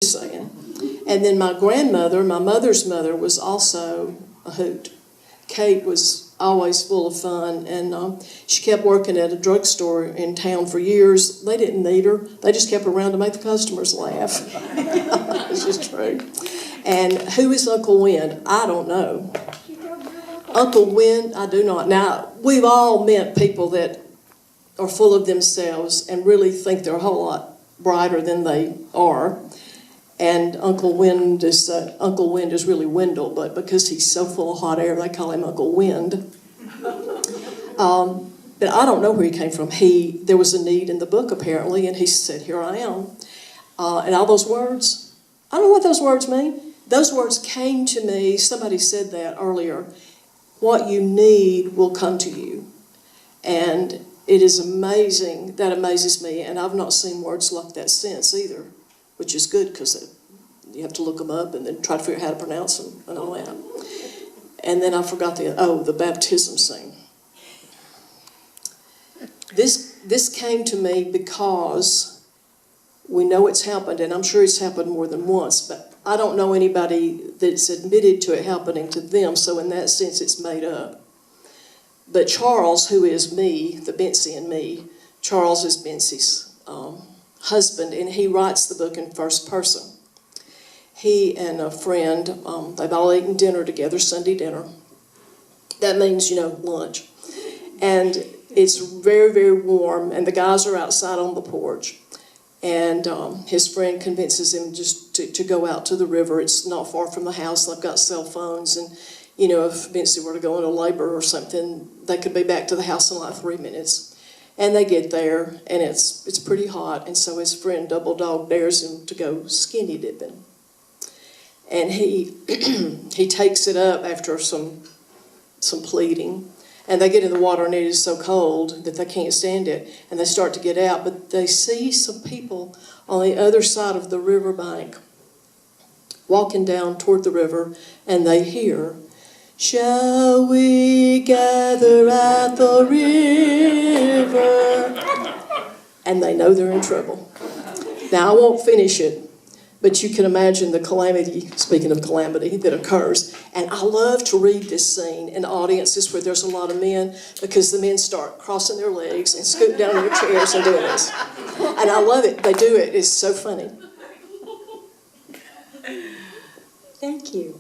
saying. And then my grandmother, my mother's mother, was also a hoot. Kate was always full of fun, and she kept working at a drugstore in town for years. They didn't need her. They just kept her around to make the customers laugh. It's just true. And who is Uncle Win? I don't know. Uncle Win, I do not. Now, we've all met people that are full of themselves and really think they're a whole lot brighter than they are. And Uncle Wind is really Wendell, but because he's so full of hot air, they call him Uncle Wind. But I don't know where he came from. There was a need in the book, apparently, and he said, here I am. And all those words, I don't know what those words mean. Those words came to me, somebody said that earlier, what you need will come to you. And it is amazing, that amazes me, and I've not seen words like that since either, which is good because you have to look them up and then try to figure out how to pronounce them and all that. And then I forgot the baptism scene. This came to me because we know it's happened, and I'm sure it's happened more than once, but I don't know anybody that's admitted to it happening to them, so in that sense it's made up. But Charles, who is me, the Betsy and me, Charles is Betsy's husband, and he writes the book in first person. He and a friend, they've all eaten dinner together, Sunday dinner. That means, lunch. And it's very, very warm, and the guys are outside on the porch. And his friend convinces him just to go out to the river. It's not far from the house. They've got cell phones, and if Betsy were to go into labor or something, they could be back to the house in like 3 minutes. And they get there, and it's pretty hot, and so his friend Double Dog dares him to go skinny dipping. And he takes it up after some pleading, and they get in the water, and it is so cold that they can't stand it, and they start to get out, but they see some people on the other side of the riverbank walking down toward the river, and they hear, "Shall we gather at the river?" And they know they're in trouble. Now, I won't finish it, but you can imagine the calamity, speaking of calamity, that occurs. And I love to read this scene in audiences where there's a lot of men, because the men start crossing their legs and scoot down in their chairs and doing this. And I love it. They do it. It's so funny. Thank you.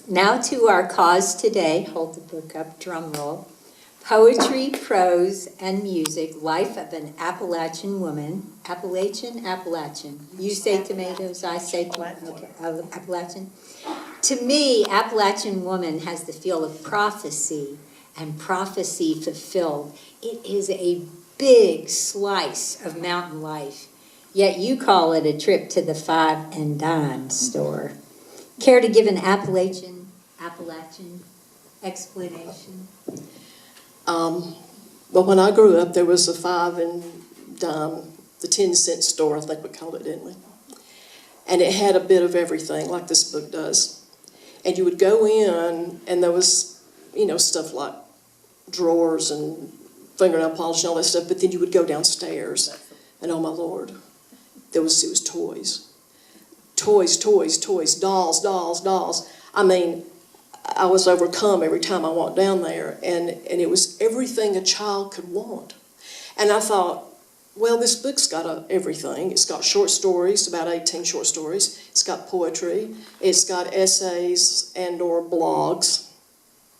Now to our cause today. Hold the book up, drum roll. Poetry, Prose, and Music, Life of an Appalachian Woman. Appalachian. You say tomatoes, I say tomatoes. Okay, Appalachian. To me, Appalachian Woman has the feel of prophecy and prophecy fulfilled. It is a big slice of mountain life, yet you call it a trip to the 5 and dime store. Care to give an Appalachian explanation? Well, when I grew up, there was a 5 and dime, the 10-cent store, I think we called it, didn't we? And it had a bit of everything, like this book does. And you would go in, and there was, stuff like drawers and fingernail polish and all that stuff, but then you would go downstairs, and oh my Lord, it was toys. Toys, dolls. I mean, I was overcome every time I walked down there, and it was everything a child could want. And I thought, well, this book's got everything. It's got short stories, about 18 short stories. It's got poetry. It's got essays and or blogs.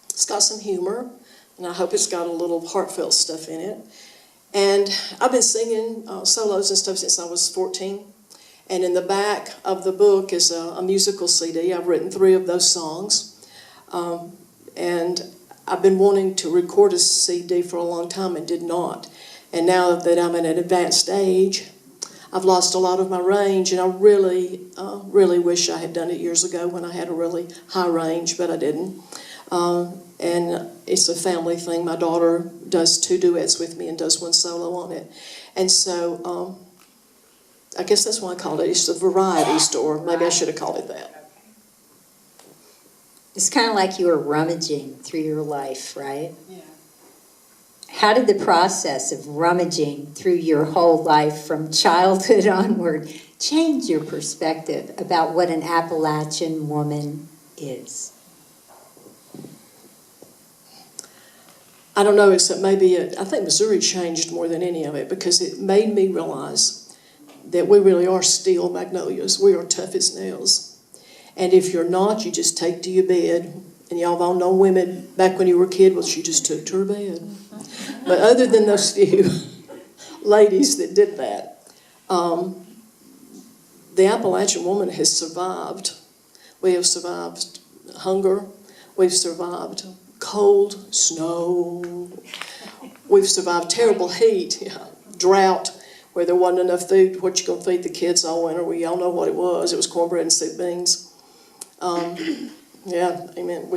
It's got some humor, and I hope it's got a little heartfelt stuff in it. And I've been singing solos and stuff since I was 14. And in the back of the book is a musical CD. I've written 3 of those songs. And I've been wanting to record a CD for a long time and did not. And now that I'm at an advanced age, I've lost a lot of my range, and I really, really wish I had done it years ago when I had a really high range, but I didn't. And it's a family thing. My daughter does 2 duets with me and does 1 solo on it. And so I guess that's why I called it. It's a variety store. Maybe I should have called it that. It's kind of like you were rummaging through your life, right? Yeah. How did the process of rummaging through your whole life from childhood onward change your perspective about what an Appalachian woman is? I don't know, except maybe I think Missouri changed more than any of it, because it made me realize that we really are steel magnolias. We are tough as nails. And if you're not, you just take to your bed. And y'all have all known women back when you were a kid, well, she just took to her bed. But other than those few ladies that did that, the Appalachian woman has survived. We have survived hunger. We've survived cold, snow. We've survived terrible heat, drought, where there wasn't enough food. What you gonna feed the kids all winter? We all know what it was. It was cornbread and soup beans. Yeah, amen.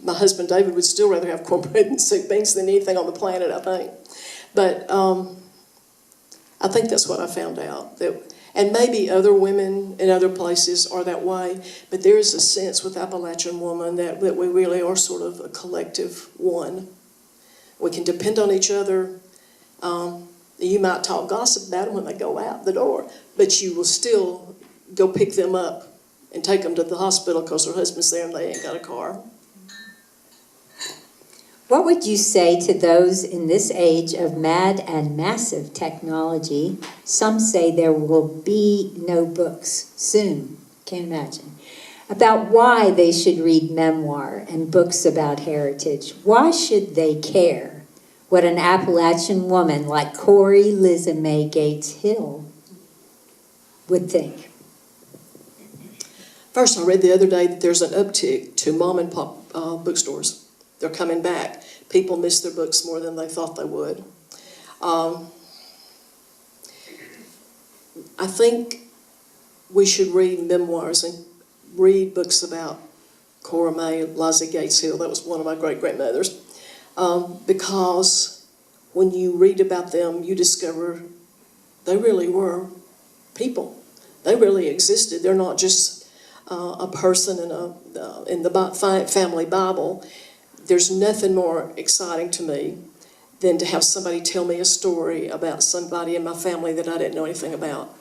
My husband David would still rather have cornbread and soup beans than anything on the planet, I think. But I think that's what I found out. And maybe other women in other places are that way, but there is a sense with Appalachian woman that we really are sort of a collective one. We can depend on each other. You might talk gossip about them when they go out the door, but you will still go pick them up and take them to the hospital because their husband's there and they ain't got a car. What would you say to those in this age of mad and massive technology? Some say there will be no books soon, can't imagine, about why they should read memoir and books about heritage. Why should they care what an Appalachian woman like Corey Liza May Gates Hill would think? First, I read the other day that there's an uptick to mom and pop bookstores. They're coming back. People miss their books more than they thought they would. I think we should read memoirs and read books about Cora May, Liza Gates Hill. That was one of my great-grandmothers. Because when you read about them, you discover they really were people. They really existed. They're not just a person in the family Bible. There's nothing more exciting to me than to have somebody tell me a story about somebody in my family that I didn't know anything about.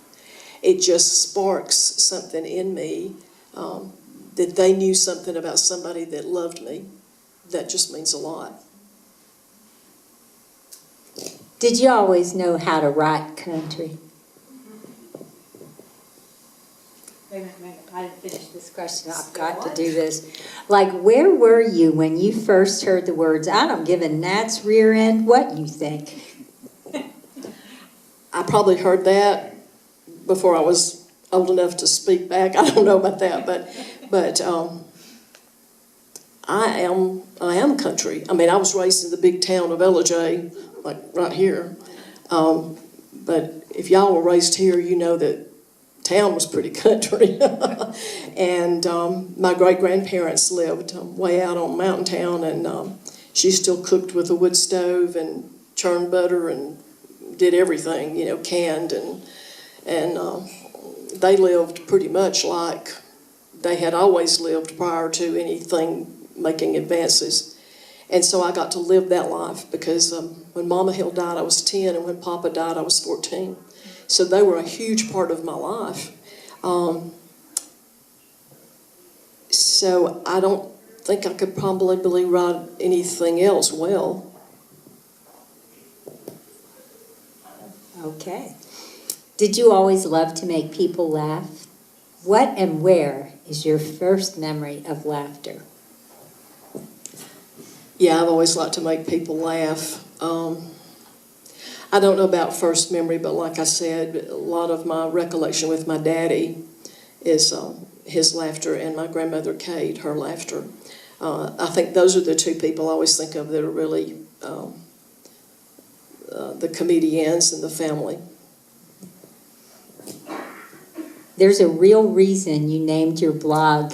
It just sparks something in me that they knew something about somebody that loved me. That just means a lot. Did you always know how to write country? Wait a minute, I didn't finish this question. I've got to do this. Like, where were you when you first heard the words, "I don't give a gnat's rear end what you think"? I probably heard that before I was old enough to speak back. I don't know about that, but I am country. I mean, I was raised in the big town of LJ, like right here. But if y'all were raised here, you know that town was pretty country. And my great-grandparents lived way out on Mountain Town, and she still cooked with a wood stove and churned butter and did everything, canned, and they lived pretty much like they had always lived prior to anything making advances. And so I got to live that life because when Mama Hill died, I was 10, and when Papa died, I was 14. So they were a huge part of my life. So I don't think I could probably write anything else well. Okay. Did you always love to make people laugh? What and where is your first memory of laughter? Yeah, I've always liked to make people laugh. I don't know about first memory, but like I said, a lot of my recollection with my daddy is his laughter, and my grandmother Kate, her laughter. I think those are the two people I always think of that are really the comedians in the family. There's a real reason you named your blog